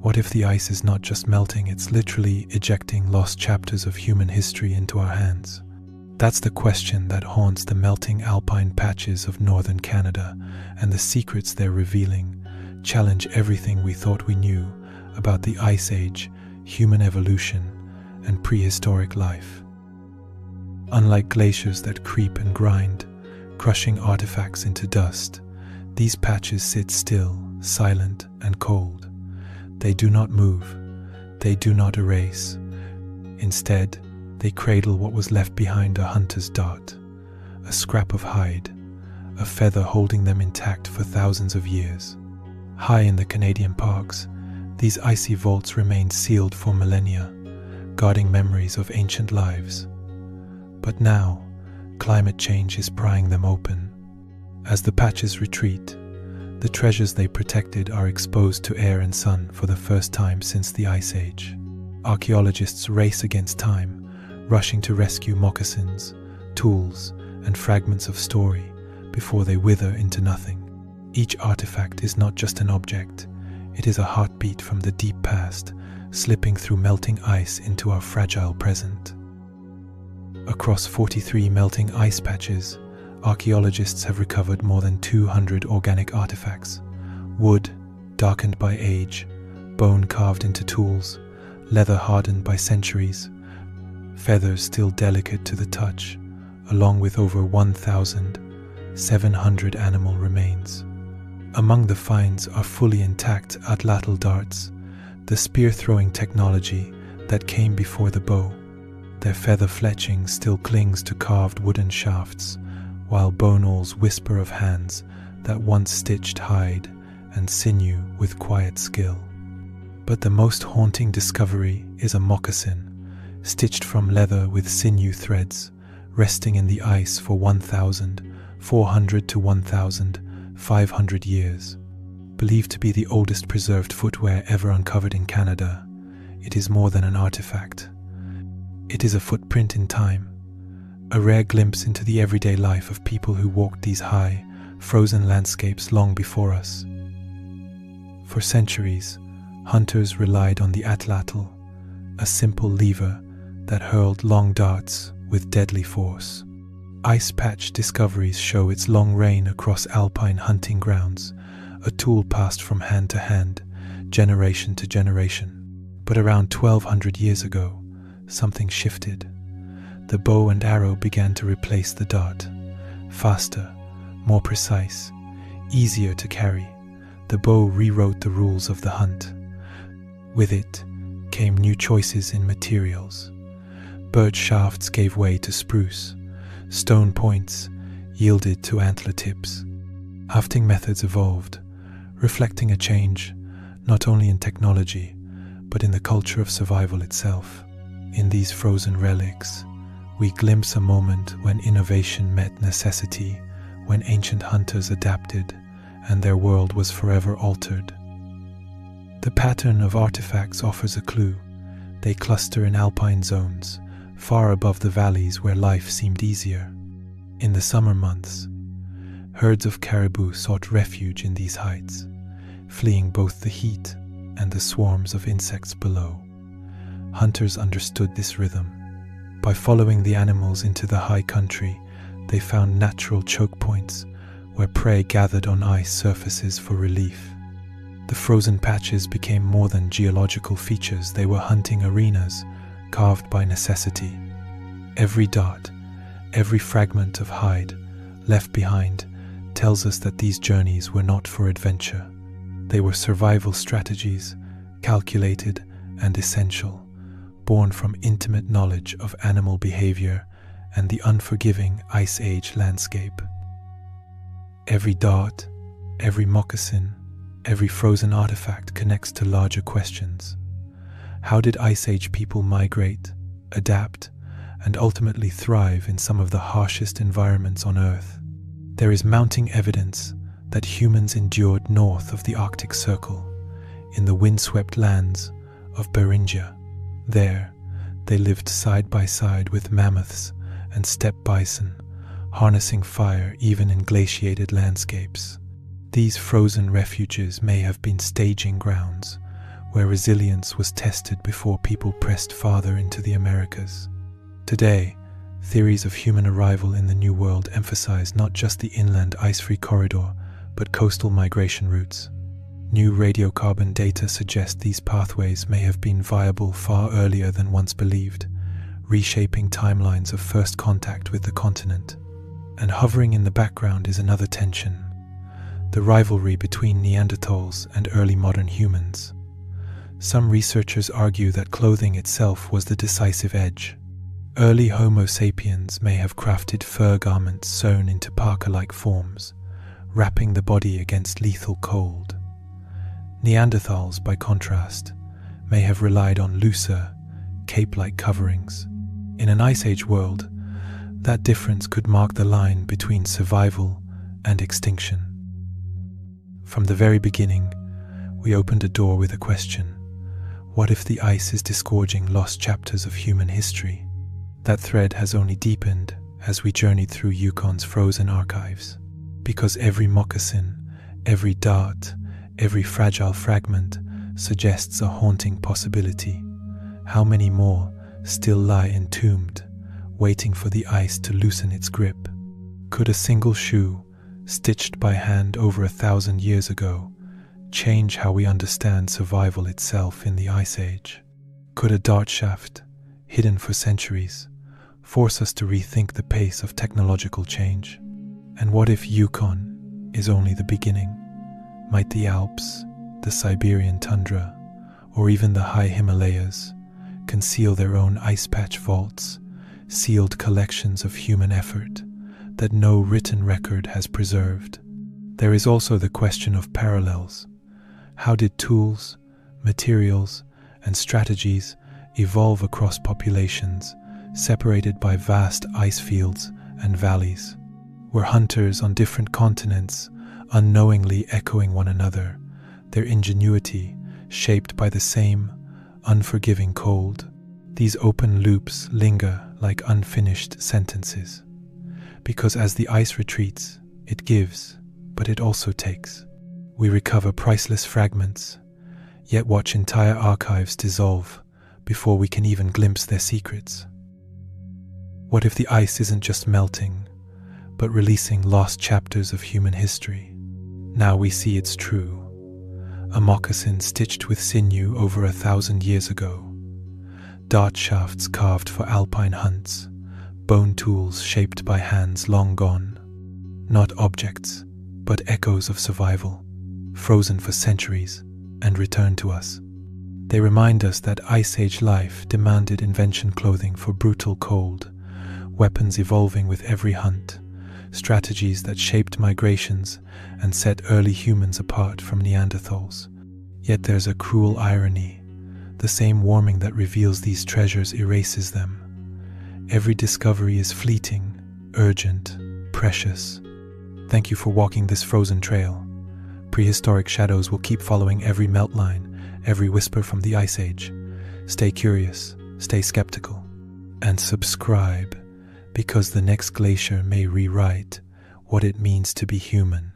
What if the ice is not just melting, it's literally ejecting lost chapters of human history into our hands? That's the question that haunts the melting alpine patches of northern Canada, and the secrets they're revealing challenge everything we thought we knew about the Ice Age, human evolution, and prehistoric life. Unlike glaciers that creep and grind, crushing artifacts into dust, these patches sit still, silent, and cold. They do not move. They do not erase. Instead, they cradle what was left behind a hunter's dart, a scrap of hide, a feather holding them intact for thousands of years. High in the Canadian parks, these icy vaults remained sealed for millennia, guarding memories of ancient lives. But now, climate change is prying them open. As the patches retreat, the treasures they protected are exposed to air and sun for the first time since the Ice Age. Archaeologists race against time, rushing to rescue moccasins, tools, and fragments of story before they wither into nothing. Each artifact is not just an object, it is a heartbeat from the deep past, slipping through melting ice into our fragile present. Across 43 melting ice patches, archaeologists have recovered more than 200 organic artifacts: wood darkened by age, bone carved into tools, leather hardened by centuries, feathers still delicate to the touch, along with over 1,700 animal remains. Among the finds are fully intact atlatl darts, the spear-throwing technology that came before the bow. Their feather fletching still clings to carved wooden shafts, while bone awls whisper of hands that once stitched hide and sinew with quiet skill. But the most haunting discovery is a moccasin, stitched from leather with sinew threads, resting in the ice for 1,400 to 1,500 years. Believed to be the oldest preserved footwear ever uncovered in Canada, it is more than an artifact. It is a footprint in time, a rare glimpse into the everyday life of people who walked these high, frozen landscapes long before us. For centuries, hunters relied on the atlatl, a simple lever that hurled long darts with deadly force. Ice patch discoveries show its long reign across alpine hunting grounds, a tool passed from hand to hand, generation to generation. But around 1,200 years ago, something shifted. The bow and arrow began to replace the dart. Faster, more precise, easier to carry, the bow rewrote the rules of the hunt. With it came new choices in materials. Birch shafts gave way to spruce. Stone points yielded to antler tips. Hafting methods evolved, reflecting a change not only in technology, but in the culture of survival itself. In these frozen relics, we glimpse a moment when innovation met necessity, when ancient hunters adapted and their world was forever altered. The pattern of artifacts offers a clue. They cluster in alpine zones, far above the valleys where life seemed easier. In the summer months, herds of caribou sought refuge in these heights, fleeing both the heat and the swarms of insects below. Hunters understood this rhythm. By following the animals into the high country, they found natural choke points where prey gathered on ice surfaces for relief. The frozen patches became more than geological features, they were hunting arenas, carved by necessity. Every dart, every fragment of hide left behind tells us that these journeys were not for adventure. They were survival strategies, calculated and essential, born from intimate knowledge of animal behavior and the unforgiving Ice Age landscape. Every dart, every moccasin, every frozen artifact connects to larger questions. How did Ice Age people migrate, adapt, and ultimately thrive in some of the harshest environments on Earth? There is mounting evidence that humans endured north of the Arctic Circle, in the windswept lands of Beringia. There, they lived side by side with mammoths and steppe bison, harnessing fire even in glaciated landscapes. These frozen refuges may have been staging grounds where resilience was tested before people pressed farther into the Americas. Today, theories of human arrival in the New World emphasize not just the inland ice-free corridor, but coastal migration routes. New radiocarbon data suggest these pathways may have been viable far earlier than once believed, reshaping timelines of first contact with the continent. And hovering in the background is another tension: the rivalry between Neanderthals and early modern humans. Some researchers argue that clothing itself was the decisive edge. Early Homo sapiens may have crafted fur garments sewn into parka-like forms, wrapping the body against lethal cold. Neanderthals, by contrast, may have relied on looser, cape-like coverings. In an Ice Age world, that difference could mark the line between survival and extinction. From the very beginning, we opened a door with a question: what if the ice is disgorging lost chapters of human history? That thread has only deepened as we journeyed through Yukon's frozen archives, because every moccasin, every dart, every fragile fragment suggests a haunting possibility. How many more still lie entombed, waiting for the ice to loosen its grip? Could a single shoe, stitched by hand over 1,000 years ago, change how we understand survival itself in the Ice Age? Could a dart shaft, hidden for centuries, force us to rethink the pace of technological change? And what if Yukon is only the beginning? Might the Alps, the Siberian tundra, or even the high Himalayas conceal their own ice patch vaults, sealed collections of human effort that no written record has preserved? There is also the question of parallels. How did tools, materials, and strategies evolve across populations separated by vast ice fields and valleys? Were hunters on different continents unknowingly echoing one another, their ingenuity shaped by the same unforgiving cold? These open loops linger like unfinished sentences, because as the ice retreats, it gives, but it also takes. We recover priceless fragments, yet watch entire archives dissolve before we can even glimpse their secrets. What if the ice isn't just melting, but releasing lost chapters of human history? Now we see it's true. A moccasin stitched with sinew over 1,000 years ago, dart shafts carved for alpine hunts, bone tools shaped by hands long gone. Not objects, but echoes of survival, frozen for centuries and returned to us. They remind us that Ice Age life demanded invention clothing for brutal cold, weapons evolving with every hunt, strategies that shaped migrations and set early humans apart from Neanderthals. Yet there's a cruel irony. The same warming that reveals these treasures erases them. Every discovery is fleeting, urgent, precious. Thank you for walking this frozen trail. Prehistoric shadows will keep following every melt line, every whisper from the Ice Age. Stay curious, stay skeptical, and subscribe, because the next glacier may rewrite what it means to be human.